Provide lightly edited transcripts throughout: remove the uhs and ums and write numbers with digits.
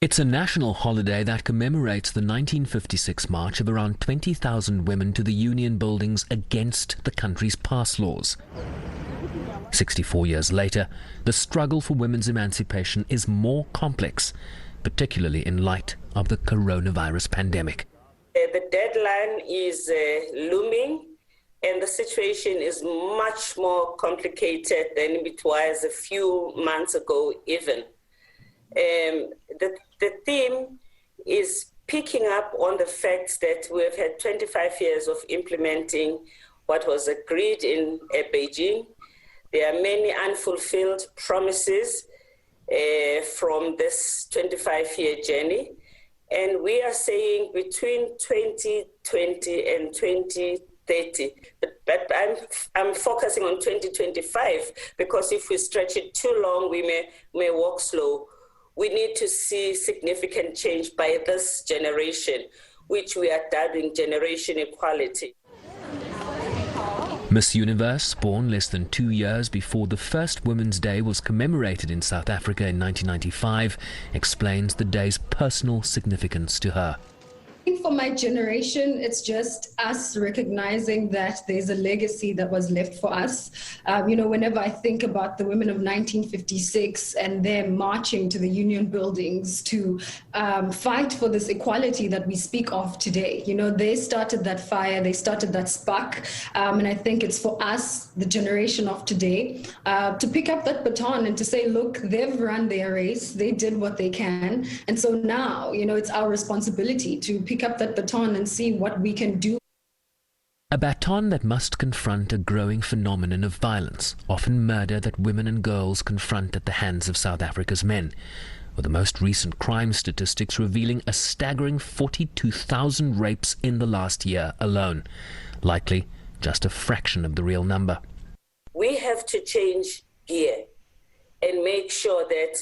It's a national holiday that commemorates the 1956 march of around 20,000 women to the union buildings against the country's pass laws. 64 years later, the struggle for women's emancipation is more complex, particularly in light of the coronavirus pandemic. The deadline is looming, and the situation is much more complicated than it was a few months ago even. The theme is picking up on the fact that we've had 25 years of implementing what was agreed in Beijing. There are many unfulfilled promises from this 25-year journey. And we are saying between 2020 and 2030, but I'm focusing on 2025 because if we stretch it too long, we may walk slow. We need to see significant change by this generation, which we are dubbing Generation Equality. Miss Universe, born less than 2 years before the first Women's Day was commemorated in South Africa in 1995, explains the day's personal significance to her. I think for my generation, it's just us recognizing that there's a legacy that was left for us. Whenever I think about the women of 1956 and them marching to the union buildings to fight for this equality that we speak of today, they started that fire, they started that spark. And I think it's for us, the generation of today, to pick up that baton and to say, look, they've run their race, they did what they can. And so now, it's our responsibility to pick up that baton and see what we can do. A baton that must confront a growing phenomenon of violence, often murder, that women and girls confront at the hands of South Africa's men, with the most recent crime statistics revealing a staggering 42,000 rapes in the last year alone, likely just a fraction of the real number. We have to change gear and make sure that,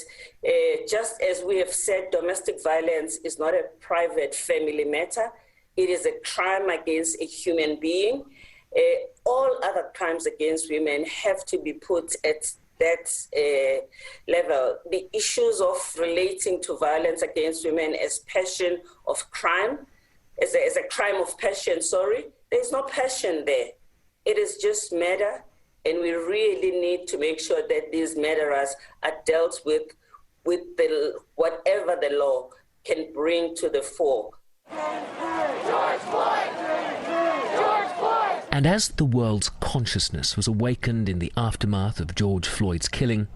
just as we have said, domestic violence is not a private family matter. It is a crime against a human being. All other crimes against women have to be put at that level. The issues of relating to violence against women as passion of crime, as a crime of passion, there's no passion there. It is just murder. And we really need to make sure that these murderers are dealt with whatever the law can bring to the fore. And as the world's consciousness was awakened in the aftermath of George Floyd's killing,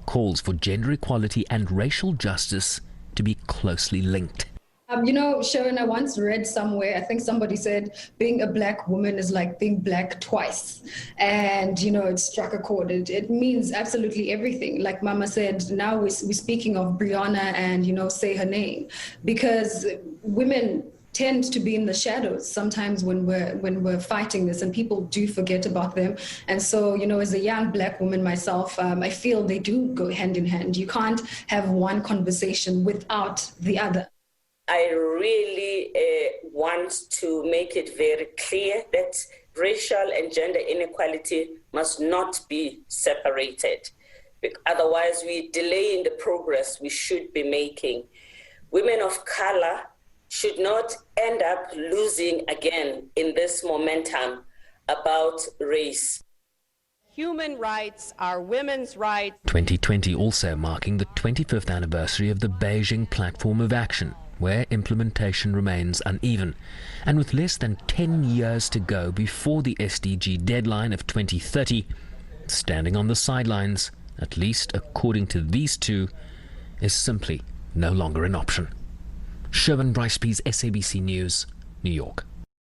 calls for gender equality and racial justice to be closely linked. Sherwin, I once read somewhere, I think somebody said, being a black woman is like being black twice. And, it struck a chord. It means absolutely everything. Like Mama said, now we're speaking of Brianna and, say her name. Because women tend to be in the shadows sometimes when we're fighting this, and people do forget about them. And so, as a young black woman myself, I feel they do go hand in hand. You can't have one conversation without the other. I really want to make it very clear that racial and gender inequality must not be separated. Otherwise, we delay in the progress we should be making. Women of color should not end up losing again in this momentum about race. Human rights are women's rights. 2020 also marking the 25th anniversary of the Beijing Platform of Action, where implementation remains uneven. And with less than 10 years to go before the SDG deadline of 2030, standing on the sidelines, at least according to these two, is simply no longer an option. Sherwin, Bryce-Pease, SABC News, New York.